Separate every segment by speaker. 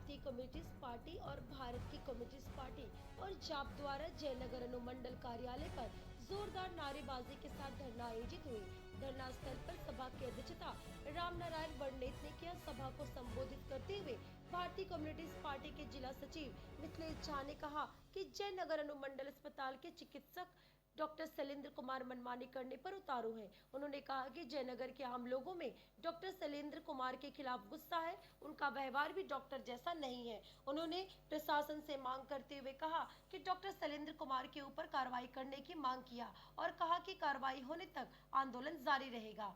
Speaker 1: भारतीय communist party और भारत की कम्युनिस्ट पार्टी और जाप द्वारा जयनगर अनुमंडल कार्यालय पर जोरदार नारेबाजी के साथ धरना आयोजित हुई। धरना स्थल पर सभा की अध्यक्षता राम नारायण वर्णेत ने किया। सभा को संबोधित करते हुए भारतीय कम्युनिस्ट पार्टी के जिला सचिव मिथिलेश झा ने कहा कि जयनगर अनुमंडल अस्पताल के चिकित्सक डॉक्टर शैलेंद्र कुमार मनमानी करने पर उतारू हैं। उन्होंने कहा कि जयनगर के आम लोगों में डॉक्टर शैलेंद्र कुमार के खिलाफ गुस्सा है, उनका व्यवहार भी डॉक्टर जैसा नहीं है। उन्होंने प्रशासन से मांग करते हुए कहा कि डॉक्टर शैलेंद्र कुमार के ऊपर कार्रवाई करने की मांग किया और कहा कि कार्रवाई होने तक आंदोलन जारी रहेगा।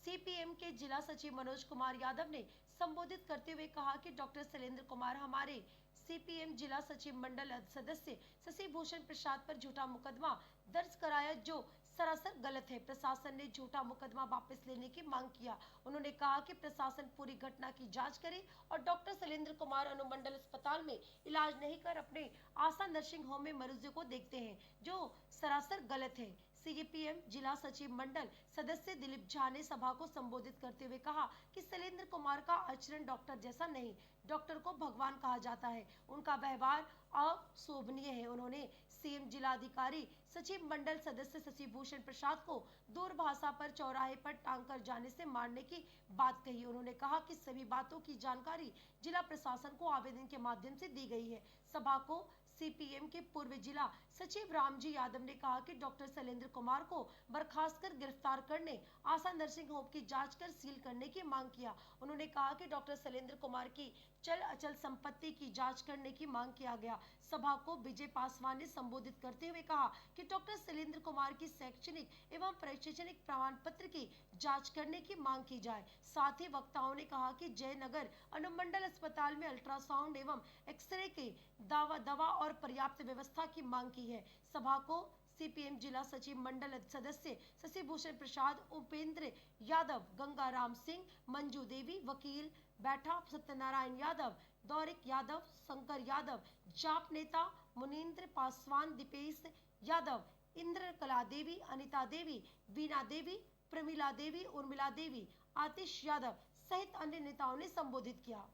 Speaker 1: सीपीएम के जिला सचिव मनोज कुमार यादव ने संबोधित करते हुए कहा कि डॉक्टर शैलेंद्र कुमार हमारे सीपीएम जिला सचिव मंडल सदस्य शशि भूषण प्रसाद पर झूठा मुकदमा दर्ज कराया जो सरासर गलत है। प्रशासन ने झूठा मुकदमा वापस लेने की मांग किया। उन्होंने कहा कि प्रशासन पूरी घटना की जांच करे और डॉक्टर शैलेंद्र कुमार अनुमंडल अस्पताल में इलाज नहीं कर अपने आशा नर्सिंग होम में मरीजों को देखते हैं जो सरासर गलत है। सीपीएम जिला सचिव मंडल सदस्य दिलीप झा ने सभा को संबोधित करते हुए कहा कि शैलेंद्र कुमार का आचरण डॉक्टर जैसा नहीं, डॉक्टर को भगवान कहा जाता है, उनका व्यवहार अशोभनीय है। उन्होंने सीएम जिलाधिकारी सचिव मंडल सदस्य शशि भूषण प्रसाद को दूरभाषा पर चौराहे पर टांग कर जाने से मारने की बात कही। उन्होंने कहा कि सभी बातों की जानकारी जिला प्रशासन को आवेदन के माध्यम से दी गई है। सभा को सीपीएम के पूर्व जिला सचिव रामजी यादव ने कहा कि डॉक्टर शैलेंद्र कुमार को बर्खास्त कर गिरफ्तार करने, आशा नर्सिंग होम की जांच कर सील करने की मांग किया। उन्होंने कहा कि डॉक्टर शैलेंद्र कुमार की चल अचल संपत्ति की जांच करने की मांग किया गया। सभा को विजय पासवान ने संबोधित करते हुए कहा कि डॉक्टर शैलेंद्र कुमार की शैक्षणिक एवं प्रशैक्षणिक प्रमाण पत्र की जांच करने की मांग की जाए। साथ ही वक्ताओं ने कहा कि जयनगर अनुमंडल अस्पताल में अल्ट्रासाउंड एवं एक्सरे के दवा और पर्याप्त व्यवस्था की मांग की है। सभा को सीपीएम जिला सचिव मंडल सदस्य शशि भूषण प्रसाद, उपेंद्र यादव, गंगाराम सिंह, मंजू देवी, वकील बैठा, सत्यनारायण यादव, दौरिक यादव, शंकर यादव, जाप नेता मुनीन्द्र पासवान, दीपेश यादव, इंद्र कला देवी, अनिता देवी, बीना देवी, प्रमिला देवी, उर्मिला देवी, आतिश यादव सहित अन्य नेताओं ने संबोधित किया।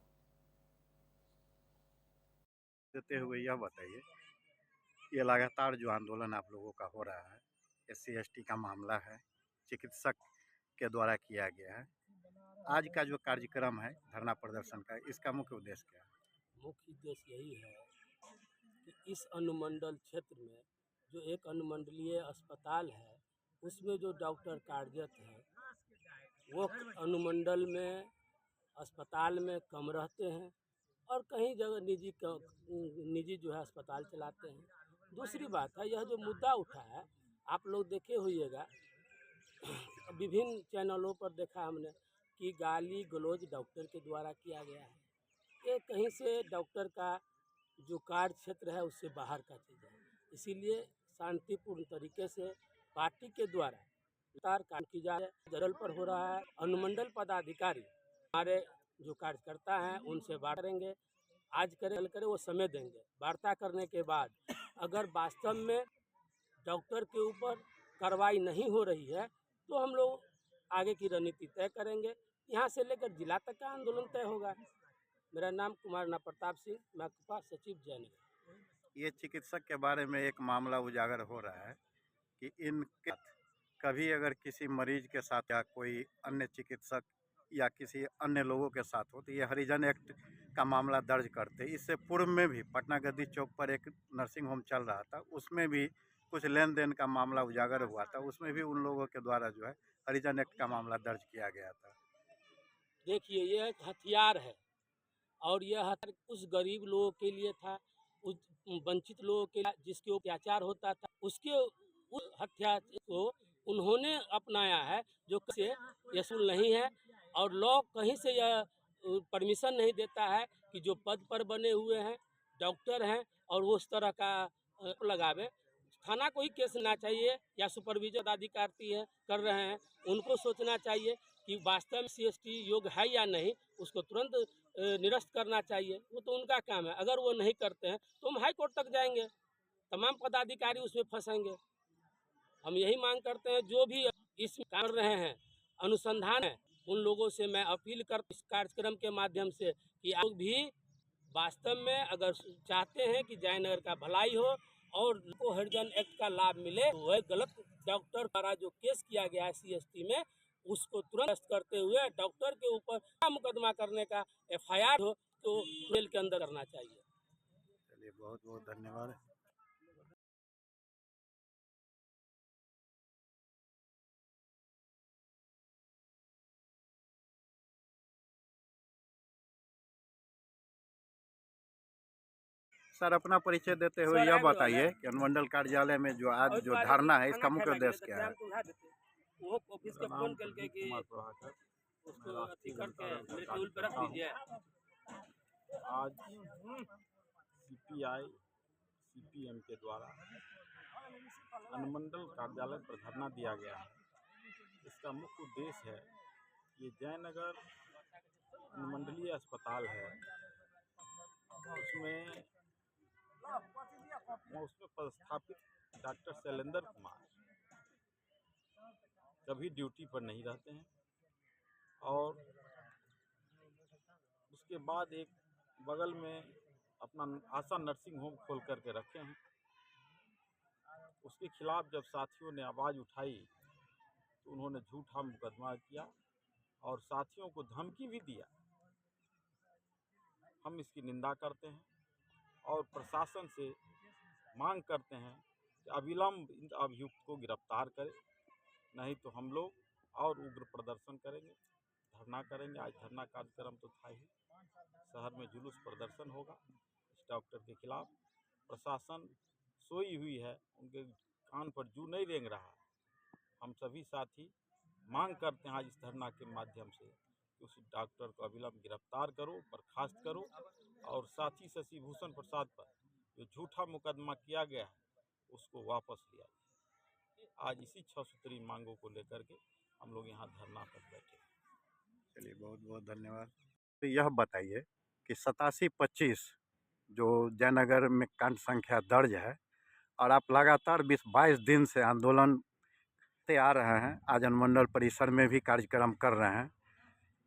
Speaker 2: देते हुए यह बताइए, ये लगातार जो आंदोलन आप लोगों का हो रहा है, SC/ST का मामला है, चिकित्सक के द्वारा किया गया है। आज का जो कार्यक्रम है धरना प्रदर्शन का, इसका मुख्य उद्देश्य क्या है?
Speaker 3: मुख्य उद्देश्य यही है कि इस अनुमंडल क्षेत्र में जो एक अनुमंडलीय अस्पताल है उसमें जो डॉक्टर कार्यरत है वो अनुमंडल में अस्पताल में कम रहते हैं और कहीं जगह निजी जो है अस्पताल चलाते हैं। दूसरी बात है, यह जो मुद्दा उठा है आप लोग देखे होइएगा, विभिन्न चैनलों पर देखा हमने कि गाली गलौज डॉक्टर के द्वारा किया गया है। ये कहीं से डॉक्टर का जो कार्य क्षेत्र है उससे बाहर का चीज़ है। इसीलिए शांतिपूर्ण तरीके से पार्टी के द्वारा लगातार काम की जा रही है। जरल पर हो रहा है। अनुमंडल पदाधिकारी हमारे जो कार्यकर्ता हैं उनसे बात करेंगे, आज करें कल करें वो समय देंगे। वार्ता करने के बाद अगर वास्तव में डॉक्टर के ऊपर कार्रवाई नहीं हो रही है तो हम लोग आगे की रणनीति तय करेंगे। यहाँ से लेकर जिला तक का आंदोलन तय होगा। मेरा नाम कुमार ना प्रताप सिंह, मैं कुपा सचिव जयनगर।
Speaker 2: ये चिकित्सक के बारे में एक मामला उजागर हो रहा है कि इनके कभी अगर किसी मरीज के साथ या कोई अन्य चिकित्सक या किसी अन्य लोगों के साथ हो तो ये हरिजन एक्ट का मामला दर्ज करते। इससे पूर्व में भी पटना गद्दी चौक पर एक नर्सिंग होम चल रहा था, उसमें भी कुछ लेन देन का मामला उजागर हुआ था, उसमें भी उन लोगों के द्वारा जो है हरिजन एक्ट का मामला दर्ज किया गया था।
Speaker 3: देखिए, यह एक हथियार है और यह हथियार उस गरीब लोगों के लिए था, उस वंचित लोगों के लिए जिसके अत्याचार होता था, उसके उस हथियार को उन्होंने अपनाया है जो से यसूल नहीं है और लॉ कहीं से यह परमिशन नहीं देता है कि जो पद पर बने हुए हैं डॉक्टर हैं और वो उस तरह का लगावे। थाना को ही केस ना चाहिए या सुपरविजन अधिकारी है कर रहे हैं, उनको सोचना चाहिए कि वास्तव में SC/ST योग्य है या नहीं, उसको तुरंत निरस्त करना चाहिए। वो तो उनका काम है। अगर वो नहीं करते हैं तो हम हाई कोर्ट तक जाएंगे, तमाम पदाधिकारी उसमें फंसेंगे। हम यही मांग करते हैं जो भी इसमें कर रहे हैं अनुसंधान है उन लोगों से मैं अपील कर इस कार्यक्रम के माध्यम से कि आप लोग भी वास्तव में अगर चाहते हैं कि जयनगर का भलाई हो और को हरिजन एक्ट का लाभ मिले, तो वह गलत डॉक्टर द्वारा जो केस किया गया है CST में, उसको तुरंत अरेस्ट करते हुए डॉक्टर के ऊपर मुकदमा करने का FIR हो तो जेल के अंदर करना चाहिए।
Speaker 2: चलिए, बहुत बहुत धन्यवाद। सर, अपना परिचय देते हुए यह बताइए कि अनुमंडल कार्यालय में जो आज जो धरना है, इसका मुख्य उद्देश्य क्या है?
Speaker 3: वो ऑफिस के फोन करके कि उसको अथी करके मेरे टेबल पे रख दीजिए।
Speaker 4: आज CPI CPM के द्वारा अनुमंडल कार्यालय पर धरना दिया गया है। इसका मुख्य उद्देश्य है कि जयनगर अनुमंडलीय अस्पताल है, उसमें पदस्थापित डॉक्टर शैलेंद्र कुमार कभी ड्यूटी पर नहीं रहते हैं और उसके बाद एक बगल में अपना आशा नर्सिंग होम खोल करके रखे हैं। उसके खिलाफ जब साथियों ने आवाज़ उठाई तो उन्होंने झूठा मुकदमा किया और साथियों को धमकी भी दिया। हम इसकी निंदा करते हैं और प्रशासन से मांग करते हैं कि अविलंब इन अभियुक्त को गिरफ्तार करे, नहीं तो हम लोग और उग्र प्रदर्शन करेंगे, धरना करेंगे। आज धरना कार्यक्रम तो था ही, शहर में जुलूस प्रदर्शन होगा इस डॉक्टर के खिलाफ। प्रशासन सोई हुई है, उनके कान पर जू नहीं रेंग रहा। हम सभी साथी मांग करते हैं आज इस धरना के माध्यम से कि उस डॉक्टर को अविलंब गिरफ्तार करो, बर्खास्त करो और साथी शशि भूषण प्रसाद पर जो झूठा मुकदमा किया गया है उसको वापस लिया जाए। आज इसी 6 सूत्री मांगों को लेकर के हम लोग यहाँ धरना पर बैठे।
Speaker 2: चलिए, बहुत बहुत धन्यवाद। तो यह बताइए कि 8725 जो जयनगर में कांड संख्या दर्ज है और आप लगातार 22 दिन से आंदोलन से आ रहे हैं, आज अनुमंडल परिसर में भी कार्यक्रम कर रहे हैं।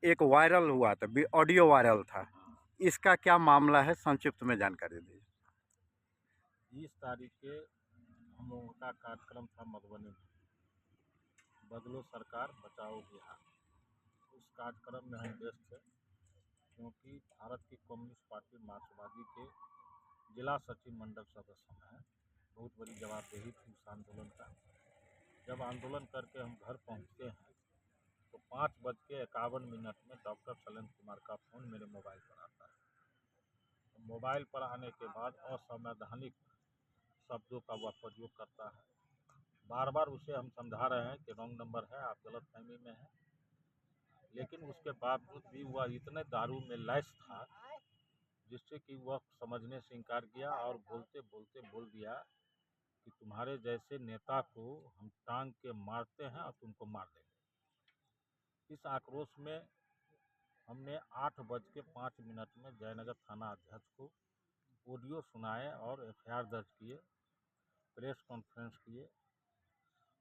Speaker 2: एक वायरल हुआ था, ऑडियो वायरल था, इसका क्या मामला है, संक्षिप्त में जानकारी दीजिए।
Speaker 4: 20 तारीख के हम लोगों का कार्यक्रम था मधुबनी में, बदलो सरकार बचाओ बिहार। उस कार्यक्रम में हम व्यस्त थे क्योंकि भारत की कम्युनिस्ट पार्टी मार्क्सवादी के जिला सचिव मंडल सदस्य हैं। बहुत बड़ी जवाबदेही थी उस आंदोलन का। जब आंदोलन करके हम घर पहुंचते हैं तो 5:51 में डॉक्टर शैलेंद्र कुमार का फ़ोन मेरे मोबाइल पर आता है। तो मोबाइल पर आने के बाद असंवैधानिक शब्दों का वह प्रयोग करता है। बार बार उसे हम समझा रहे हैं कि रॉन्ग नंबर है, आप गलतफहमी में हैं, लेकिन उसके बावजूद भी वह इतने दारू में लैस था जिससे कि वह समझने से इनकार किया और बोलते बोलते बोल दिया कि तुम्हारे जैसे नेता को हम टांग के मारते हैं और तुमको मार देंगे। इस आक्रोश में हमने 8:05 में जयनगर थाना अध्यक्ष को ऑडियो सुनाए और FIR दर्ज किए, प्रेस कॉन्फ्रेंस किए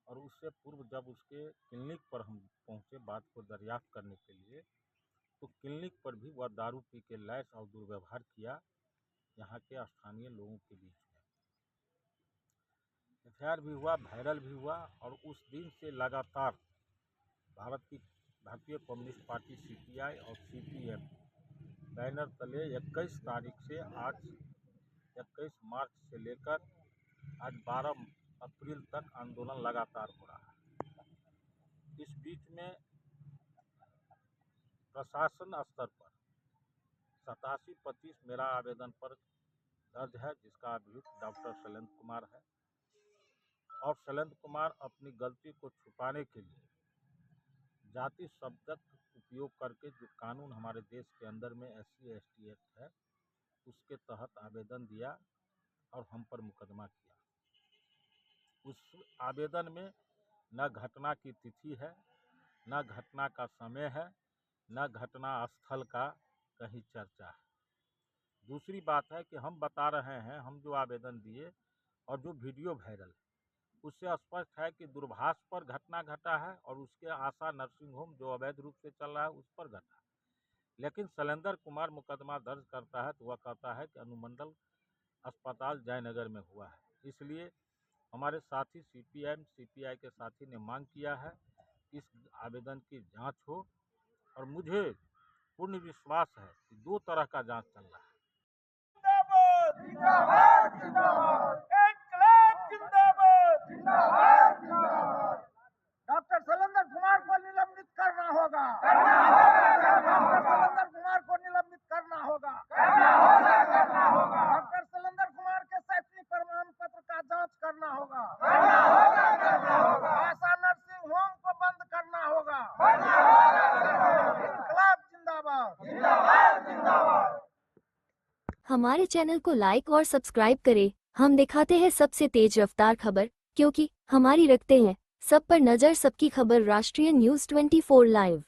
Speaker 4: और उससे पूर्व जब उसके क्लिनिक पर हम पहुंचे बात को दरियाफ्त करने के लिए, तो क्लिनिक पर भी वह दारू पी के लैस और दुर्व्यवहार किया यहाँ के स्थानीय लोगों के बीच में। FIR भी हुआ, वायरल भी हुआ और उस दिन से लगातार भारतीय कम्युनिस्ट पार्टी CPI और CPM बैनर तले 21 तारीख से आज 21 मार्च से लेकर आज 12 अप्रैल तक आंदोलन लगातार हो रहा है। इस बीच में प्रशासन स्तर पर 8725 मेरा आवेदन पर दर्ज है, जिसका अभियुक्त डॉक्टर शैलेंद्र कुमार है और शैलेंद्र कुमार अपनी गलती को छुपाने के लिए जाति शब्द उपयोग करके जो कानून हमारे देश के अंदर में SC ST एक्ट है उसके तहत आवेदन दिया और हम पर मुकदमा किया। उस आवेदन में न घटना की तिथि है, न घटना का समय है, न घटना स्थल का कहीं चर्चा है। दूसरी बात है कि हम बता रहे हैं, हम जो आवेदन दिए और जो वीडियो वायरल है उससे स्पष्ट है कि दूरभाष पर घटना घटा है और उसके आशा नर्सिंग होम जो अवैध रूप से चल रहा है उस पर घटा। लेकिन शैलेंद्र कुमार मुकदमा दर्ज करता है तो वह कहता है कि अनुमंडल अस्पताल जयनगर में हुआ है। इसलिए हमारे साथी सीपीएम सीपीआई के साथी ने मांग किया है कि इस आवेदन की जांच हो, और मुझे पूर्ण विश्वास है कि 2 तरह का जांच चल रहा है।
Speaker 5: डॉक्टर शैलेंद्र कुमार को निलंबित करना होगा। डॉक्टर शैलेंद्र कुमार को निलंबित करना होगा। डॉक्टर शैलेंद्र कुमार के शैक्षणिक प्रमाण पत्र का जांच करना होगा। आशा नर्सिंग होम को बंद करना होगा। इनकलाब जिंदाबाद।
Speaker 6: हमारे चैनल को लाइक और सब्सक्राइब करें। हम दिखाते हैं सबसे तेज रफ्तार खबर, क्योंकि हमारी रखते हैं सब पर नजर, सबकी खबर। राष्ट्रीय न्यूज़ 24 लाइव।